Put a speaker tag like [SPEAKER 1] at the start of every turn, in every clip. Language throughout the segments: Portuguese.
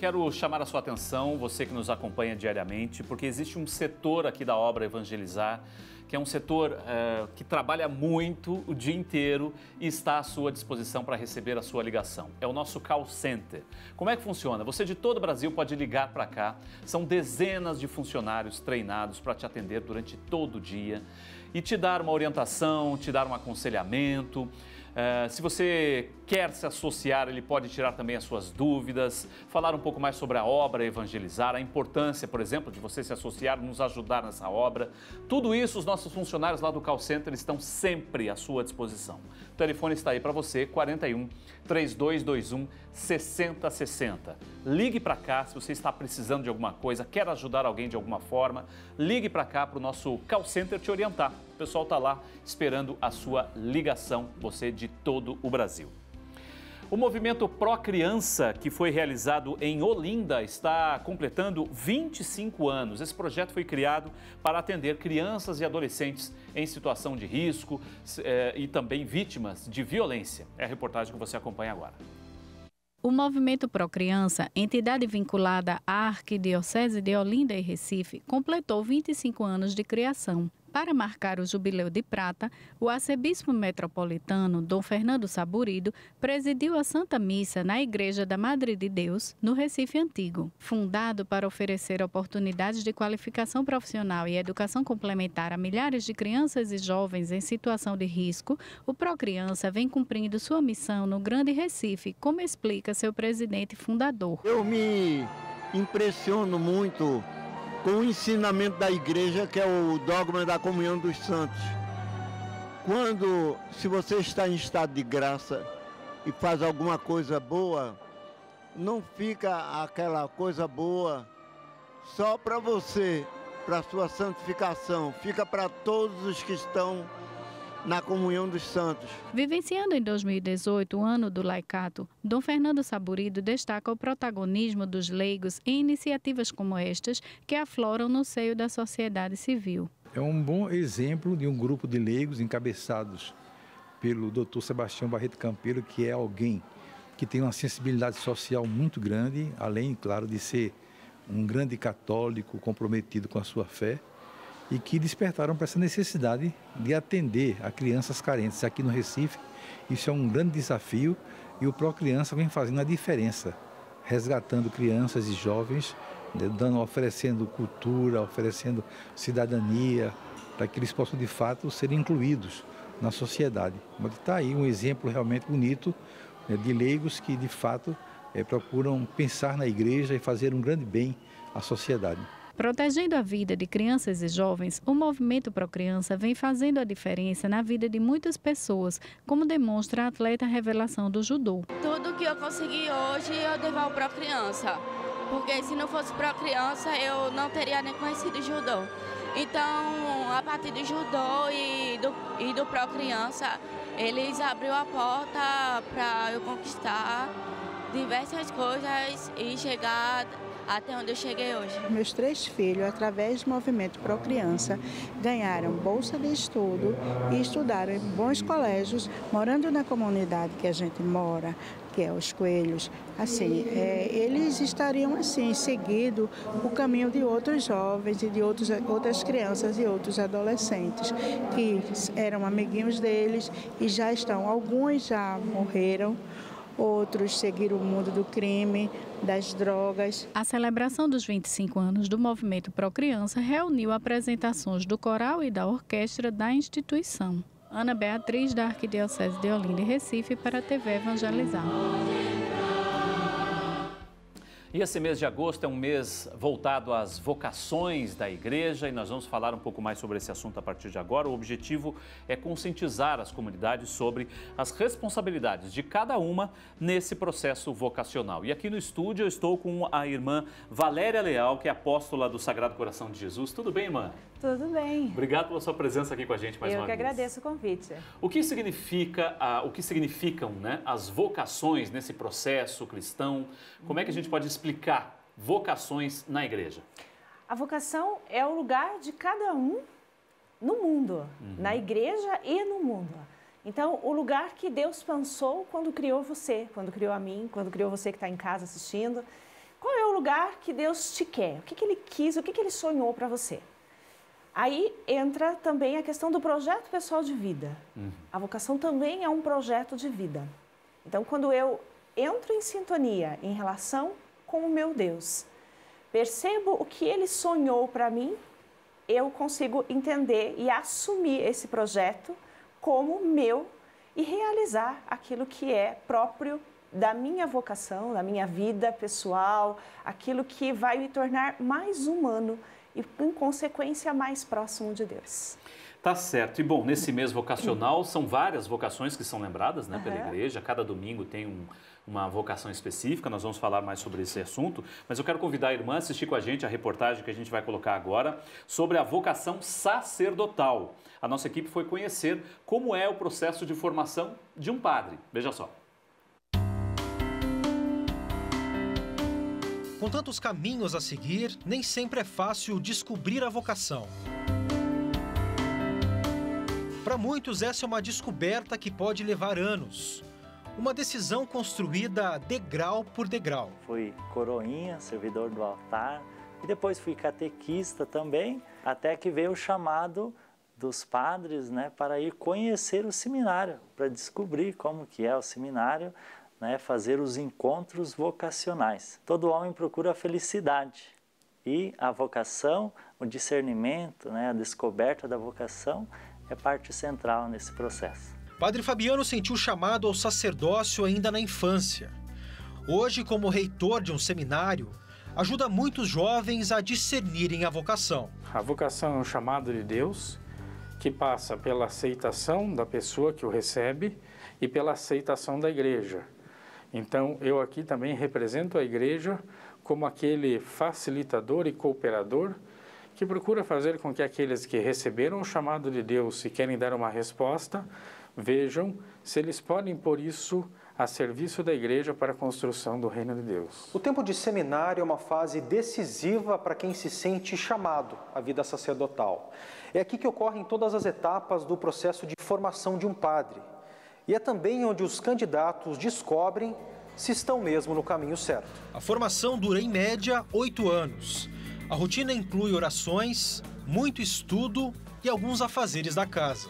[SPEAKER 1] quero chamar a sua atenção, você que nos acompanha diariamente, porque existe um setor aqui da obra Evangelizar, que é um setor que trabalha muito o dia inteiro e está à sua disposição para receber a sua ligação. É o nosso call center. Como é que funciona? Você de todo o Brasil pode ligar para cá. São dezenas de funcionários treinados para te atender durante todo o dia e te dar uma orientação, te dar um aconselhamento. Se você quer se associar, ele pode tirar também as suas dúvidas, falar um pouco mais sobre a obra Evangelizar, a importância, por exemplo, de você se associar, nos ajudar nessa obra. Tudo isso, os nossos funcionários lá do call center estão sempre à sua disposição. O telefone está aí para você, 41 3221 6060. Ligue para cá se você está precisando de alguma coisa, quer ajudar alguém de alguma forma, ligue para cá para o nosso call center te orientar. O pessoal está lá esperando a sua ligação, você de todo o Brasil. O movimento Pró Criança, que foi realizado em Olinda, está completando 25 anos. Esse projeto foi criado para atender crianças e adolescentes em situação de risco e também vítimas de violência. É a reportagem que você acompanha agora.
[SPEAKER 2] O Movimento Pró Criança, entidade vinculada à Arquidiocese de Olinda e Recife, completou 25 anos de criação. Para marcar o Jubileu de Prata, o arcebispo metropolitano, Dom Fernando Saburido, presidiu a Santa Missa na Igreja da Madre de Deus, no Recife Antigo. Fundado para oferecer oportunidades de qualificação profissional e educação complementar a milhares de crianças e jovens em situação de risco, o Pró Criança vem cumprindo sua missão no Grande Recife, como explica seu presidente fundador.
[SPEAKER 3] Eu me impressiono muito com o ensinamento da igreja, que é o dogma da comunhão dos santos. Se você está em estado de graça e faz alguma coisa boa, não fica aquela coisa boa só para você, para a sua santificação, fica para todos os que estão na comunhão dos santos.
[SPEAKER 2] Vivenciando em 2018 o ano do laicato, Dom Fernando Saburido destaca o protagonismo dos leigos em iniciativas como estas que afloram no seio da sociedade civil.
[SPEAKER 4] É um bom exemplo de um grupo de leigos encabeçados pelo Dr. Sebastião Barreto Campeiro, que é alguém que tem uma sensibilidade social muito grande, além, claro, de ser um grande católico comprometido com a sua fé, e que despertaram para essa necessidade de atender a crianças carentes. Aqui no Recife, isso é um grande desafio e o Pró Criança vem fazendo a diferença, resgatando crianças e jovens, oferecendo cultura, oferecendo cidadania, para que eles possam de fato ser incluídos na sociedade. Mas está aí um exemplo realmente bonito de leigos que de fato procuram pensar na igreja e fazer um grande bem à sociedade.
[SPEAKER 2] Protegendo a vida de crianças e jovens, o Movimento Pró Criança vem fazendo a diferença na vida de muitas pessoas, como demonstra a atleta revelação do judô.
[SPEAKER 5] Tudo que eu consegui hoje eu devo ao Pró Criança, porque se não fosse Pró Criança eu não teria nem conhecido judô. Então, a partir do judô e do Pró Criança, eles abriram a porta para eu conquistar diversas coisas e chegar até onde eu cheguei hoje.
[SPEAKER 6] Meus 3 filhos, através do Movimento Pró Criança, ganharam bolsa de estudo e estudaram em bons colégios, morando na comunidade que a gente mora, que é os Coelhos. Assim, eles estariam assim, seguindo o caminho de outros jovens e de outras crianças e outros adolescentes que eram amiguinhos deles e já estão, alguns já morreram, outros seguiram o mundo do crime, das drogas.
[SPEAKER 2] A celebração dos 25 anos do Movimento Pró Criança reuniu apresentações do coral e da orquestra da instituição. Ana Beatriz, da Arquidiocese de Olinda e Recife, para a TV Evangelizar.
[SPEAKER 1] E esse mês de agosto é um mês voltado às vocações da igreja e nós vamos falar um pouco mais sobre esse assunto a partir de agora. O objetivo é conscientizar as comunidades sobre as responsabilidades de cada uma nesse processo vocacional. E aqui no estúdio eu estou com a irmã Valéria Leal, que é apóstola do Sagrado Coração de Jesus. Tudo bem, irmã?
[SPEAKER 7] Tudo bem.
[SPEAKER 1] Obrigado pela sua presença aqui com a gente mais uma vez.
[SPEAKER 7] Eu que agradeço o convite.
[SPEAKER 1] O que significam, né, as vocações nesse processo cristão? Como é que a gente pode explicar vocações na igreja?
[SPEAKER 7] A vocação é o lugar de cada um no mundo, na igreja e no mundo. Então, o lugar que Deus pensou quando criou você, quando criou a mim, quando criou você que está em casa assistindo, Qual é o lugar que Deus te quer? O que Ele quis, o que Ele sonhou para você? Aí entra também a questão do projeto pessoal de vida. A vocação também é um projeto de vida. Então, quando eu entro em sintonia em relação com o meu Deus, percebo o que Ele sonhou para mim, eu consigo entender e assumir esse projeto como meu e realizar aquilo que é próprio da minha vocação, da minha vida pessoal, aquilo que vai me tornar mais humano e, em consequência, mais próximo de Deus.
[SPEAKER 1] Tá certo. E bom, nesse mês vocacional são várias vocações que são lembradas, né, pela igreja. Cada domingo tem uma vocação específica, nós vamos falar mais sobre esse assunto, mas eu quero convidar a irmã a assistir com a gente a reportagem que a gente vai colocar agora sobre a vocação sacerdotal. A nossa equipe foi conhecer como é o processo de formação de um padre. Veja só.
[SPEAKER 8] Com tantos caminhos a seguir, nem sempre é fácil descobrir a vocação. Para muitos, essa é uma descoberta que pode levar anos. Uma decisão construída degrau por degrau.
[SPEAKER 9] Fui coroinha, servidor do altar, e depois fui catequista também, até que veio o chamado dos padres, né, para ir conhecer o seminário, para descobrir como que é o seminário, né, fazer os encontros vocacionais. Todo homem procura a felicidade e a vocação, o discernimento, né, a descoberta da vocação é parte central nesse processo.
[SPEAKER 8] Padre Fabiano sentiu chamado ao sacerdócio ainda na infância. Hoje, como reitor de um seminário, ajuda muitos jovens a discernirem a vocação.
[SPEAKER 10] A vocação é um chamado de Deus que passa pela aceitação da pessoa que o recebe e pela aceitação da igreja. Então, eu aqui também represento a igreja como aquele facilitador e cooperador que procura fazer com que aqueles que receberam o chamado de Deus e querem dar uma resposta, vejam se eles podem pôr isso a serviço da igreja para a construção do reino de Deus.
[SPEAKER 11] O tempo de seminário é uma fase decisiva para quem se sente chamado à vida sacerdotal. É aqui que ocorrem todas as etapas do processo de formação de um padre. E é também onde os candidatos descobrem se estão mesmo no caminho certo.
[SPEAKER 8] A formação dura em média 8 anos. A rotina inclui orações, muito estudo e alguns afazeres da casa.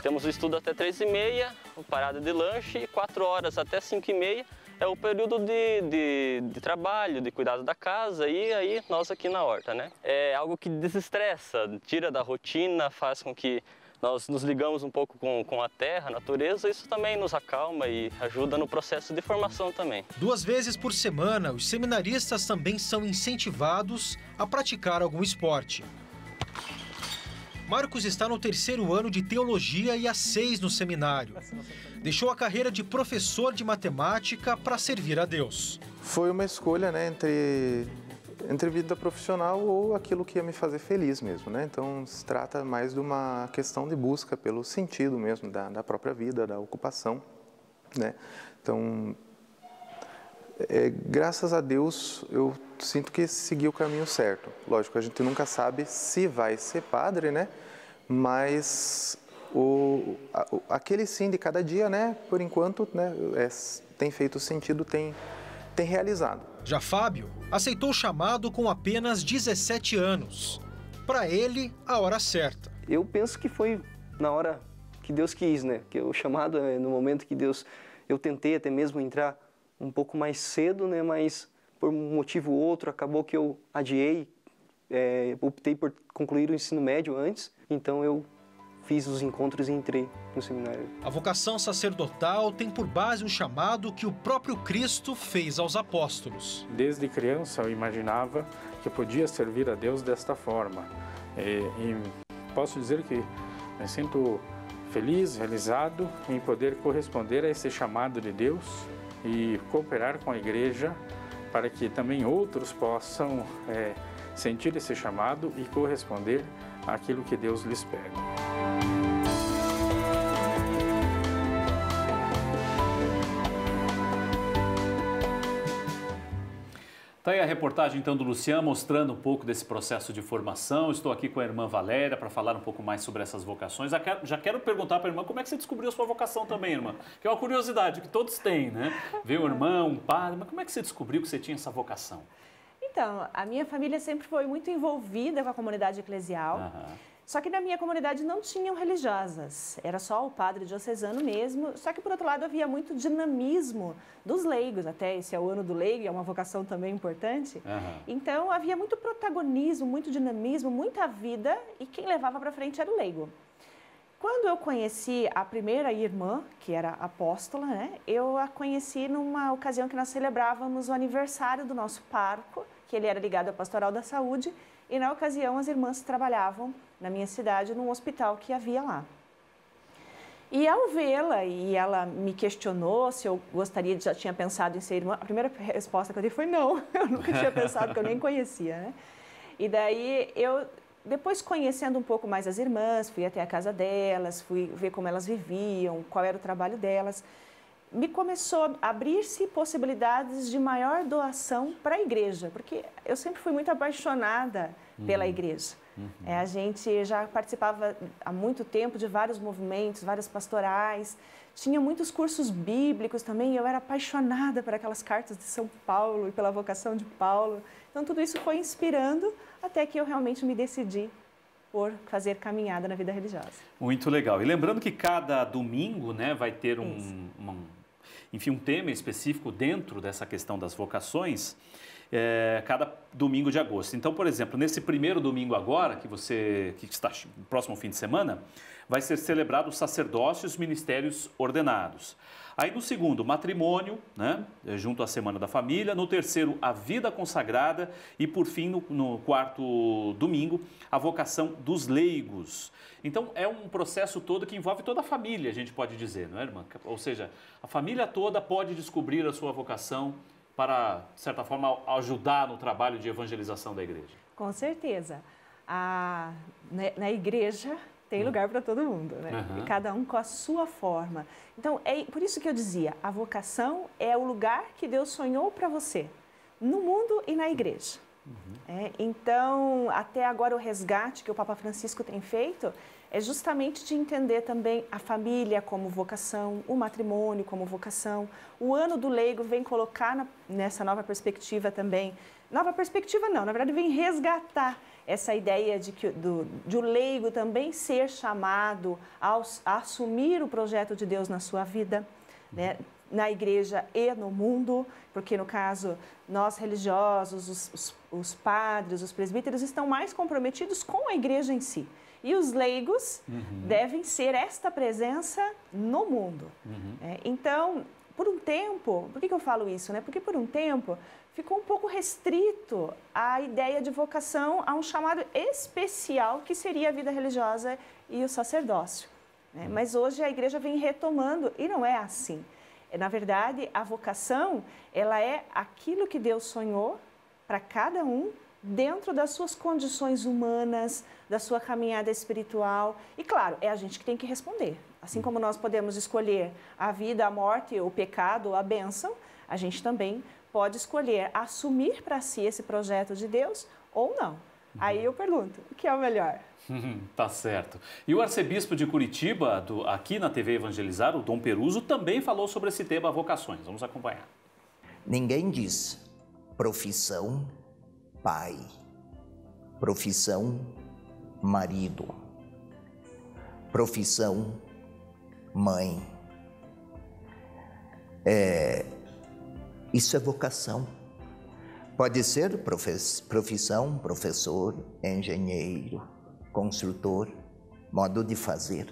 [SPEAKER 12] Temos o estudo até 3h30, parada de lanche, e 4 horas até 5h30 é o período de trabalho, de cuidado da casa, e aí nós aqui na horta, né? É algo que desestressa, tira da rotina, faz com que nós nos ligamos um pouco com a terra, a natureza, isso também nos acalma e ajuda no processo de formação também.
[SPEAKER 8] 2 vezes por semana, os seminaristas também são incentivados a praticar algum esporte. Marcos está no 3º ano de teologia e há 6 no seminário. Deixou a carreira de professor de matemática para servir a Deus.
[SPEAKER 13] Foi uma escolha, né, entre vida profissional ou aquilo que ia me fazer feliz mesmo, né? Então se trata mais de uma questão de busca pelo sentido mesmo da própria vida, da ocupação, né? Então, graças a Deus, eu sinto que segui o caminho certo. Lógico, a gente nunca sabe se vai ser padre, né? Mas aquele sim de cada dia, né? Por enquanto, né? Tem feito sentido, tem realizado.
[SPEAKER 8] Já Fábio aceitou o chamado com apenas 17 anos. Para ele, a hora certa.
[SPEAKER 14] Eu penso que foi na hora que Deus quis, né? Que o chamado é no momento que Deus... Eu tentei até mesmo entrar um pouco mais cedo, né? Mas por um motivo ou outro acabou que eu adiei, optei por concluir o ensino médio antes, então eu fiz os encontros e entrei no seminário.
[SPEAKER 8] A vocação sacerdotal tem por base um chamado que o próprio Cristo fez aos apóstolos.
[SPEAKER 10] Desde criança eu imaginava que eu podia servir a Deus desta forma. E posso dizer que me sinto feliz, realizado em poder corresponder a esse chamado de Deus e cooperar com a igreja para que também outros possam sentir esse chamado e corresponder àquilo que Deus lhes pede.
[SPEAKER 1] Tá aí a reportagem então do Luciano mostrando um pouco desse processo de formação. Estou aqui com a irmã Valéria para falar um pouco mais sobre essas vocações. Já quero perguntar para a irmã como é que você descobriu a sua vocação também, irmã? Que é uma curiosidade que todos têm, né? Ver um irmão, um padre, mas como é que você descobriu que você tinha essa vocação?
[SPEAKER 7] Então, a minha família sempre foi muito envolvida com a comunidade eclesial. Só que na minha comunidade não tinham religiosas, era só o padre diocesano mesmo, só que por outro lado havia muito dinamismo dos leigos, até esse é o ano do leigo, é uma vocação também importante. Então havia muito protagonismo, muito dinamismo, muita vida e quem levava para frente era o leigo. Quando eu conheci a primeira irmã, que era apóstola, né, eu a conheci numa ocasião que nós celebrávamos o aniversário do nosso pároco, que ele era ligado à Pastoral da Saúde, e na ocasião as irmãs trabalhavam na minha cidade, num hospital que havia lá. E ao vê-la, e ela me questionou se eu gostaria, já tinha pensado em ser irmã, a primeira resposta que eu dei foi não, eu nunca tinha pensado, porque eu nem conhecia, né? E daí eu, depois conhecendo um pouco mais as irmãs, fui até a casa delas, fui ver como elas viviam, qual era o trabalho delas, me começou a abrir-se possibilidades de maior doação para a igreja, porque eu sempre fui muito apaixonada pela igreja. A gente já participava há muito tempo de vários movimentos, várias pastorais, tinha muitos cursos bíblicos também, eu era apaixonada por aquelas cartas de São Paulo e pela vocação de Paulo. Então tudo isso foi inspirando até que eu realmente me decidi por fazer caminhada na vida religiosa.
[SPEAKER 1] Muito legal. E lembrando que cada domingo, né, vai ter enfim, um tema específico dentro dessa questão das vocações, cada domingo de agosto. Então, por exemplo, nesse primeiro domingo agora, que está no próximo fim de semana, vai ser celebrado o sacerdócio e os ministérios ordenados. Aí no segundo, matrimônio, né, junto à Semana da Família. No terceiro, a vida consagrada. E por fim, no quarto domingo, a vocação dos leigos. Então é um processo todo que envolve toda a família, a gente pode dizer, não é, irmã? Ou seja, a família toda pode descobrir a sua vocação para, de certa forma, ajudar no trabalho de evangelização da igreja.
[SPEAKER 7] Com certeza. Na igreja tem lugar para todo mundo, né? E cada um com a sua forma. Então, é por isso que eu dizia, a vocação é o lugar que Deus sonhou para você, no mundo e na igreja. Então, até agora o resgate que o Papa Francisco tem feito é justamente de entender também a família como vocação, o matrimônio como vocação. O ano do leigo vem colocar nessa nova perspectiva também. Nova perspectiva não, na verdade vem resgatar essa ideia de o leigo também ser chamado a assumir o projeto de Deus na sua vida, né? Na igreja e no mundo, porque no caso nós religiosos, os padres, os presbíteros estão mais comprometidos com a igreja em si. E os leigos devem ser esta presença no mundo. Então, por um tempo, por que eu falo isso, né? Porque por um tempo ficou um pouco restrito a ideia de vocação a um chamado especial que seria a vida religiosa e o sacerdócio, né? Mas hoje a igreja vem retomando e não é assim. Na verdade, a vocação, ela é aquilo que Deus sonhou para cada um dentro das suas condições humanas, da sua caminhada espiritual. E claro, é a gente que tem que responder. Assim como nós podemos escolher a vida, a morte, o pecado ou a bênção, a gente também pode escolher assumir para si esse projeto de Deus ou não. Aí eu pergunto, o que é o melhor?
[SPEAKER 1] Tá certo. E o arcebispo de Curitiba, aqui na TV Evangelizar, o Dom Peruso, também falou sobre esse tema vocações. Vamos acompanhar.
[SPEAKER 15] Ninguém diz profissão pai, profissão marido, profissão mãe. Isso é vocação. Pode ser profissão, professor, engenheiro, construtor, modo de fazer,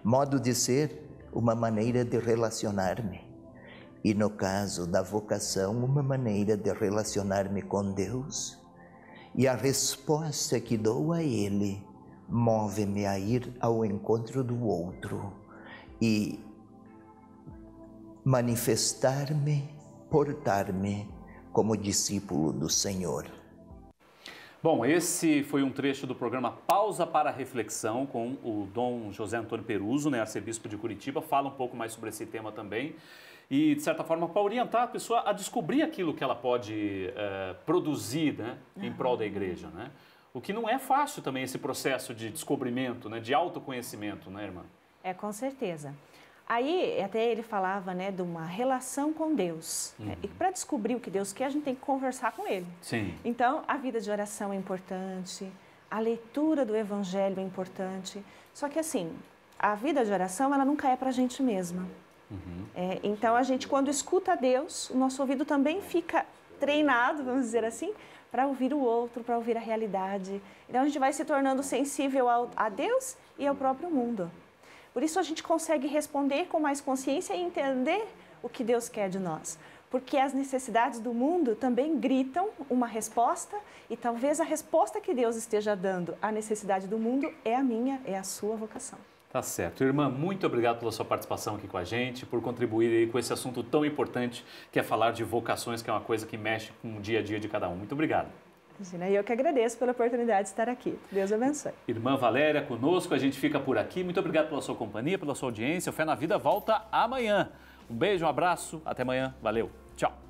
[SPEAKER 15] modo de ser, uma maneira de relacionar-me. E no caso da vocação, uma maneira de relacionar-me com Deus. E a resposta que dou a Ele move-me a ir ao encontro do outro e manifestar-me, portar-me como discípulo do Senhor.
[SPEAKER 1] Bom, esse foi um trecho do programa Pausa para a Reflexão com o Dom José Antônio Peruso, né, arcebispo de Curitiba. Fala um pouco mais sobre esse tema também. e, de certa forma, para orientar a pessoa a descobrir aquilo que ela pode produzir, né, em prol da igreja, né? O que não é fácil também esse processo de descobrimento, né, de autoconhecimento, né, irmã?
[SPEAKER 7] Com certeza. Aí, até ele falava, né, de uma relação com Deus. Né? E para descobrir o que Deus quer, a gente tem que conversar com Ele.
[SPEAKER 1] Sim.
[SPEAKER 7] Então, a vida de oração é importante, a leitura do Evangelho é importante. Só que, assim, a vida de oração, ela nunca é para a gente mesma. Então, a gente, quando escuta Deus, o nosso ouvido também fica treinado, vamos dizer assim, para ouvir o outro, para ouvir a realidade. Então, a gente vai se tornando sensível a Deus e ao próprio mundo. Por isso a gente consegue responder com mais consciência e entender o que Deus quer de nós. Porque as necessidades do mundo também gritam uma resposta e talvez a resposta que Deus esteja dando à necessidade do mundo é a minha, é a sua vocação.
[SPEAKER 1] Tá certo. Irmã, muito obrigado pela sua participação aqui com a gente, por contribuir aí com esse assunto tão importante que é falar de vocações, que é uma coisa que mexe com o dia a dia de cada um. Muito obrigado.
[SPEAKER 7] Imagina, eu que agradeço pela oportunidade de estar aqui. Deus abençoe.
[SPEAKER 1] Irmã Valéria conosco, a gente fica por aqui. Muito obrigado pela sua companhia, pela sua audiência. O Fé na Vida volta amanhã. Um beijo, um abraço, até amanhã. Valeu, tchau.